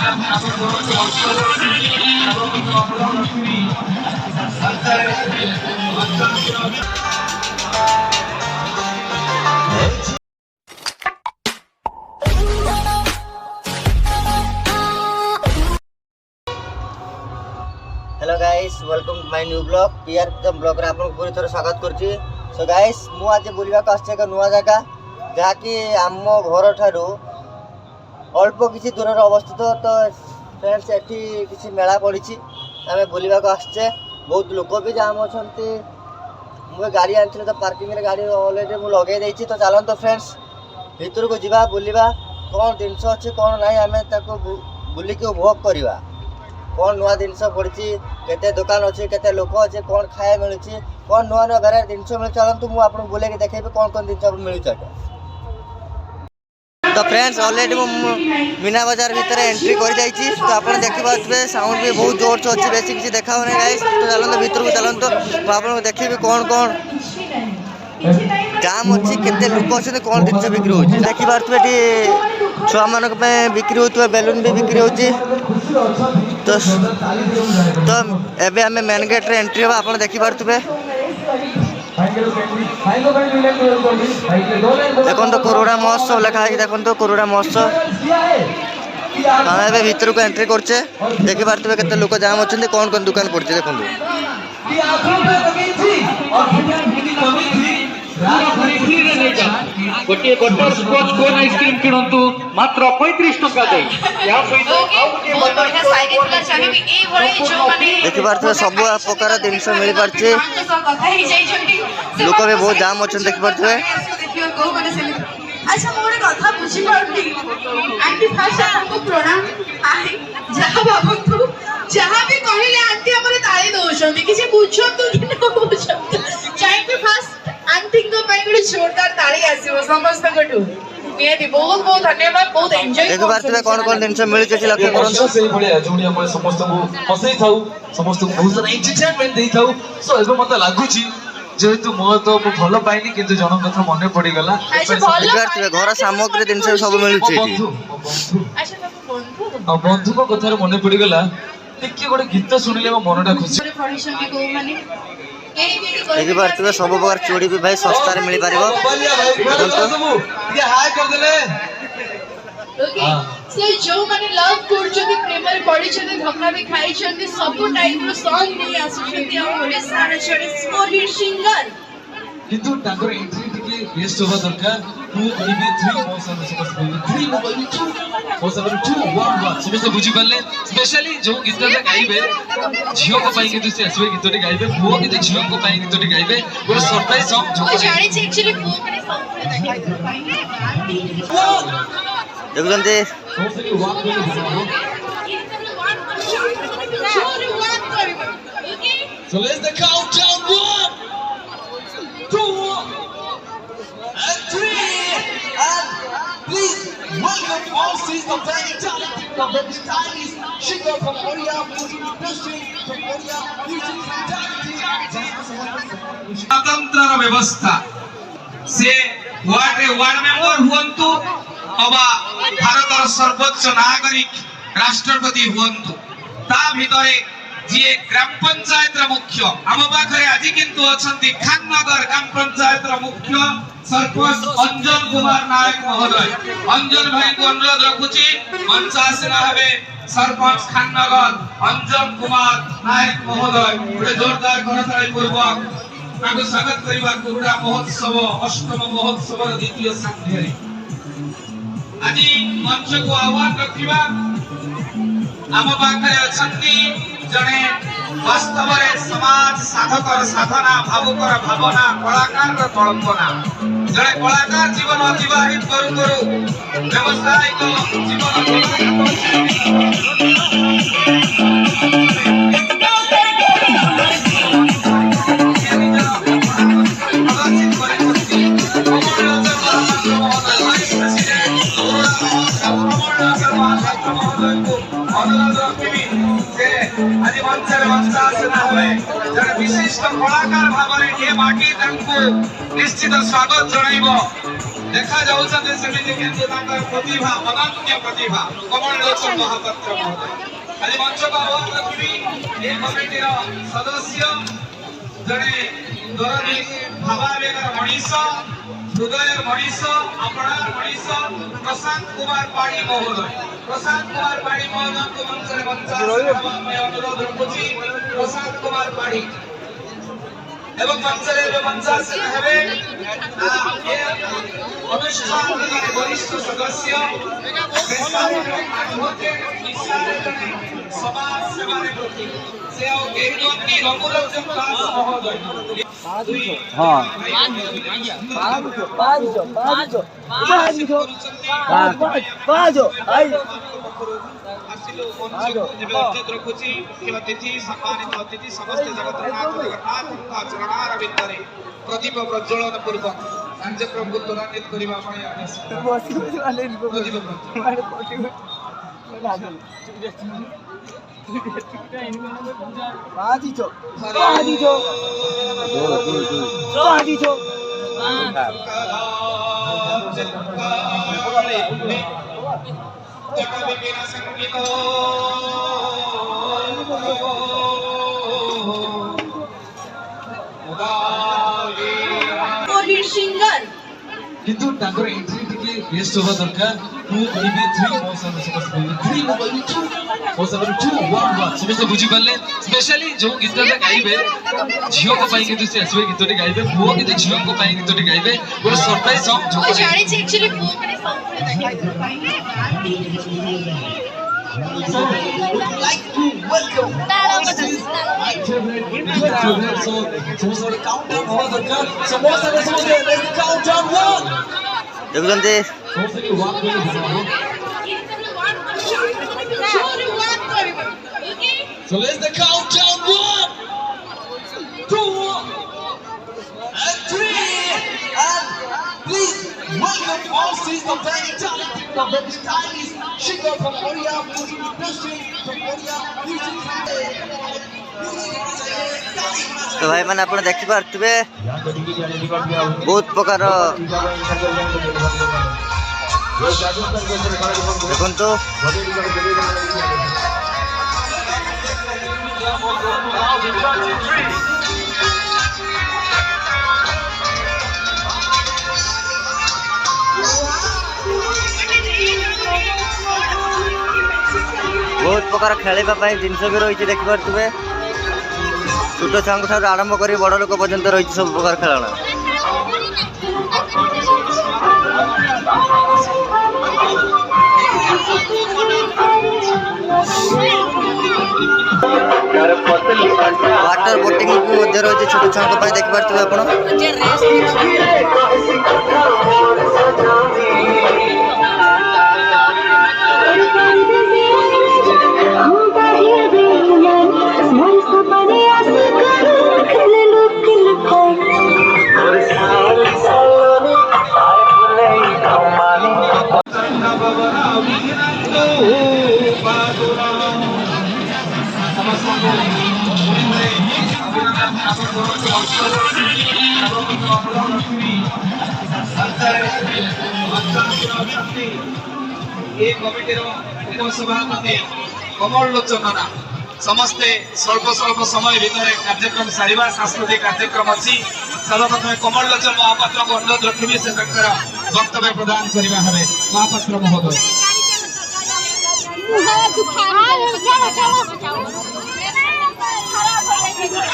Hello guys, welcome to my new blog पीआर blog रे आपन पूरी थोड़ा स्वागत करछि। सो गाइस, मु आज बुलिबा को आछे एक नुवा जगह जहा कि आम घर ठारू अल्प किछि दूर अवस्थित। तो फ्रेंड्स एठी किछि मेला पड़ी आम बुलिबा को आछे, बहुत लोक भी जाम अछंती। मु गाड़ी आनथिले तो पार्किंग रे गाड़ी ऑलरेडी मु लगे देछि। तो चलन तो फ्रेंड्स भीतर को जिबा बुलिबा कोन जिनस अछि कोन नाही आमे ताको बुली के उपभोग करिवा। कौन नुआ जिनस पड़ी केते दुकान अच्छे केते लोक अच्छे कौन खाए मिलूँ कौन नुआ नुआ भेराइटी जिनस मिल चलतु मुझे आपको बुले के देखेबी कौन कौन जिन मिलूँ। तो फ्रेंड्स ऑलरेडी मीना बाजार भितर एंट्री कर जाइए। तो आप देखिए साउंड भी बहुत जोर से अच्छी बेसी किसी देखा होने गाइस। तो चलते भीतर को चलते आपको देखिए कौन कौन दाम अच्छी केते लोक अच्छे कौन जिन बिक्री हो देखिए छुआ मान बिक्री हो बेलून भी बिक्री हो। तो एबे हमें मेन गेट रे एंट्री होगा। आप देखी पारे देखो तो कोरोना महोत्सव लिखा है। देखो तो कोरोना महोत्सव आम ए भीतर को एंट्री करछे। देखी पारे केते लोक जाम अच्छे कौन कौन दुकान पड़े देखो। गोटे बटर स्कॉच कोन आइसक्रीम किणंतु मात्र 35 टका दे। या देखि पारथि सब प्रकार जिनस मिल पारछे। लोक भी बहुत जाम अच्छे देखि पारथि। अच्छा मोरे कथा बुझी पाउनी आंटी फास्ट आपको प्रणाम हाय जहां बाबू जहां भी कहिले आंटी हमरे ताली दोछंती किसी बुझंतु कि न बुझंतु चाहे पे फास्ट आंटी को ପାଇଁ ଗୋଟେ जोरदार ताली आसीबो समस्त कटु नियति बहुत बहुत धन्यवाद बहुत एंजॉय देखि पारथि कोन कोन जिनस मिल छै लक्ष्य करन सेही भलिया जोडी हम समस्त को हसै थाउ समस्त को बहुत सारा एंटरटेनमेंट देई थाउ। सो एबे मते लागुची जेहेतु मो तो भल पाइनी किंतु जन कथा मन पड़ी गला घर सामग्री जिनस सब मिलू छै। अच्छा बंधु बंधु को कथा मन पड़ी गला देखिए गोटे गीत शुणिले मो मनटा खुशी। देखि पारथि सब प्रकार चूड़ी भी भाई सस्ता रे मिल पारिबो। हाय कर देले ओके सो जो माने लव करछथि प्रेम रे पडिछथि धक्का भी खाइछथि सब टाइप रो सॉन्ग नहीं आसुछथि और ओरे सारे छोटे स्मॉल सिंगर किंतु ताकर एंट्री टिके बेस्ट होबा दरकार। 2 बी 3 मोसन समस्त 3 बी 2 मोसन 2 1 1 समस्त बुझी पाले। स्पेशली जो गीत रे गाइबे झियो को पाई किंतु से असबे गीत रे गाइबे वो किंतु झियो को पाई गीत रे गाइबे और सरप्राइज सॉन्ग जो जानि छै एक्चुअली वो माने सॉन्ग रे देखुंते So let's the countdown 1 2 and 3 and please welcome all sees the very talented the very stylish singer from Korea music industry from Korea music fraternity स्वतंत्र व्यवस्था से वार्ड मेंबर हुंतु अबा भारत सर्वोच्च नागरिक राष्ट्रपति हुंतु ता भितरे जी ग्राम पंचायत मुख्य आम पाखे आज किंतु अछंती खाननगर ग्राम पंचायत मुख्य सरपंच अंजन कुमार नायक महोदय। अंजन भाई को अनुरोध रखुची मंचासीन भावे सरपंच खाननगर अंजन कुमार नायक महोदय गोटे जोरदार करताली पूर्वक ताको स्वागत करबा कुरुडा महोत्सव अष्टम महोत्सव द्वितीय संध्यारे आज मंच को आह्वान रखिबा आम पाखे अछंती जने वास्तव में समाज साधकर साधना भावुकर भावना कलाकार कल्पना जने कलाकार जीवन अतिबाहित करू करू व्यावसायिक जीवन आज मंचर मंचासना हुए जने विशिष्ट कलाकार भाव में ये माटी निश्चित स्वागत जणाइबो देखा जाउछते सेमिति केंद्र तांकर प्रतिभा अनन्य प्रतिभा कमल लोचन महापात्र महोदय आज मंच का आह्वान रखिबी ए कमिटी रो सदस्य जने दरदी भावावेगर मनीष हृदय मनीष अपना मनीष प्रशांत कुमार पाड़ी महोदय को मंच रे मंचा मैं अनुरोध रखुची प्रशांत कुमार पाड़ी एवं मंचरे जो मंचा से हेबे अनुष्ठान के वरिष्ठ सदस्य समाज सेवा रे प्रति से और केरगंदी रघुरंजन दास महोदय हां पाँच रखुची मुख्य अतिथि सम्मानित अतिथि समस्त जगन्नाथ चरणार विंदरे प्रदीप प्रज्वलन पूर्वक कार्यक्रम को त्वरान्वित करबा पय आदेश सिंगर किंतु तांकर एंट्री टिके बेस्ट होबा दरकार टू कहबे 3 मौसम समस्त कहबे 3 नो कहबे 2 मौसम 2 1 1 समस्त बुझी पाले स्पेशली जो गीत रे गाइबे झियो को पाई के से असबे गीत रे गाइबे वो के झियो को पाई गीत रे गाइबे वो सरप्राइज सॉन्ग जो ओ जानी छी एक्चुअली वो मैंने सॉन्ग रे देखाई So, would like to welcome all students, my favorite so the countdown होगा दरकार samosa let's countdown 1 देखुछन्ते So let's the countdown 1 2 and 3 and please welcome all students of very talented, of very stylish singer from Korea, music industry from Korea, music तो भाई मैंने आप देखी पार्थे बहुत प्रकार देखो तो बहुत प्रकार खेलवाई जिनस भी रही देखिपे छोट छुआ आरंभ कर बड़ लोक पर्यंत रही सब प्रकार खेलना वाटर बोटिंग भी रही छोट छुआ देखिपे आप सभापति कमल लोचन समस्ते स्वल्प स्वल्प समय भितर कार्यक्रम सारिबा सांस्कृतिक कार्यक्रम अच्छी सर्वप्रथम कमल लोचन महापात्र को अनुरोध रखी से वक्तव्य प्रदान करने हमें महापात्र महोदय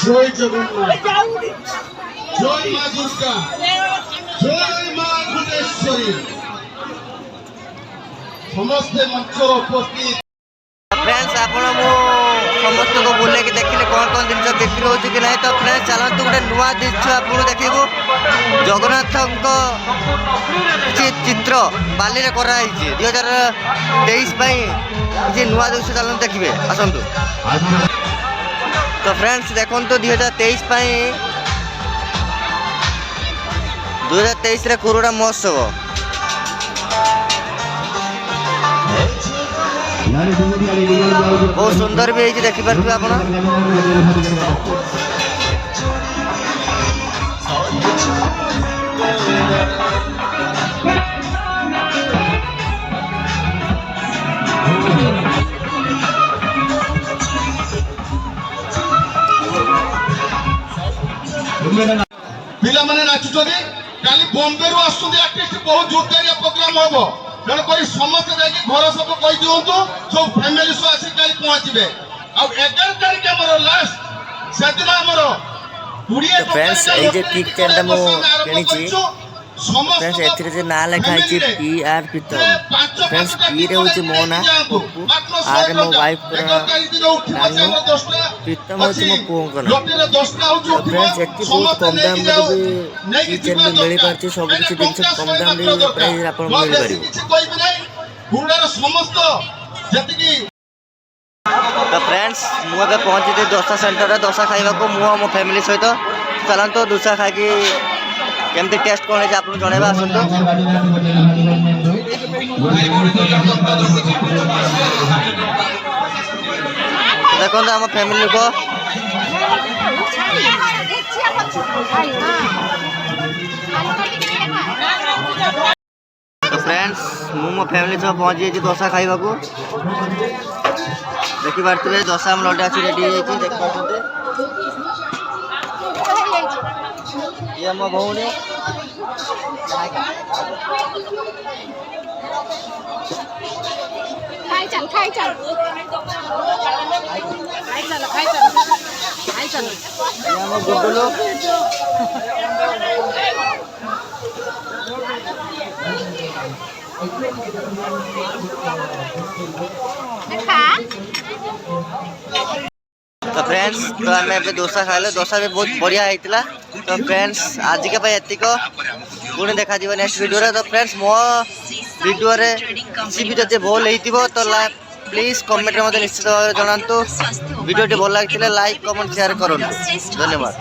जय जगन्नाथ जय मां दुर्गा जय मां भुवनेश्वरी समस्ते मंचर उपस्थित फ्रेंड्स आपण समस्त को बुले कि देखिले कौन कौन जिन बिक्री हो कि नहीं तो फ्रेंड्स चलतु गोटे नुआ दृश्य आपको देखू जगन्नाथ चित्र बाली में कराई 2023 किसी नुआ दृश्य चलते देखिए आसतु तो फ्रेंड्स देखो 2023 रे कोरोना महोत्सव बहुत सुंदर भी है देखिपे आप ପିଲାମାନେ ନାଚୁଛନ୍ତି କାଲି ବମ୍ବେରୁ ଆସୁଛନ୍ତି ଆର୍ଟିଷ୍ଟ ବହୁତ ଜୋରଦାରିଆ ପ୍ରୋଗ୍ରାମ ହବ ତେଣୁକରି ସମସ୍ତେ ଯାଇକି ଘର ସବୁ କହିଦିଅନ୍ତୁ ସବୁ ଫ୍ୟାମିଲି ସହ ଆସିକି କାଲି ପହଞ୍ଚିବେ ଆଉ 11 ତାରିଖ ଆମର ଲାଷ୍ଟ ସେଦିନ ଆମର फ्रेंड्स ये जे पिक चैनल मु किनिची फ्रेंड्स एथिरे जे ना लिखा है PR प्रीतम फ्रेंड्स पी रे होची मो ना पप्पू आर मो वाइफ पर नानू प्रीतम होची मो पुओ को ना फ्रेंड्स एति बहुत कम दाम रे भी ई चैनल मिली पारची सब किछि दिन से कम दाम रे प्राइस आपन मिल परिबो समस्त जति तो फ्रेंड्स मुझे पहुंची थी डोसा सेंटर रे डोसा खाइबा को मु मो फैमिली सहित चलंतो डोसा खाई केमती टेस्ट कौन है आप जनइबा आसंतो देखो आम फैमिली को तो फ्रेंड्स मु मो फैमिली सब पहुंची जाइए डोसा खाइबा को देखी पारे दशा आम लड्डू अच्छी रेडी देख पारे ये मो भौणी ये मो गुड्डू तो फ्रेंड्स तो आम डोसा खाइले डोसा भी बहुत बढ़िया होता तो फ्रेंड्स आज के एतिक पुणी देखा नेक्स्ट वीडियो रे तो फ्रेंड्स मो वीडियो रे किसी भी जब भूल हो तो प्लीज कमेंट में निश्चित भाव में जनातु वीडियो भल लगे लाइक कमेंट शेयर करूँ धन्यवाद।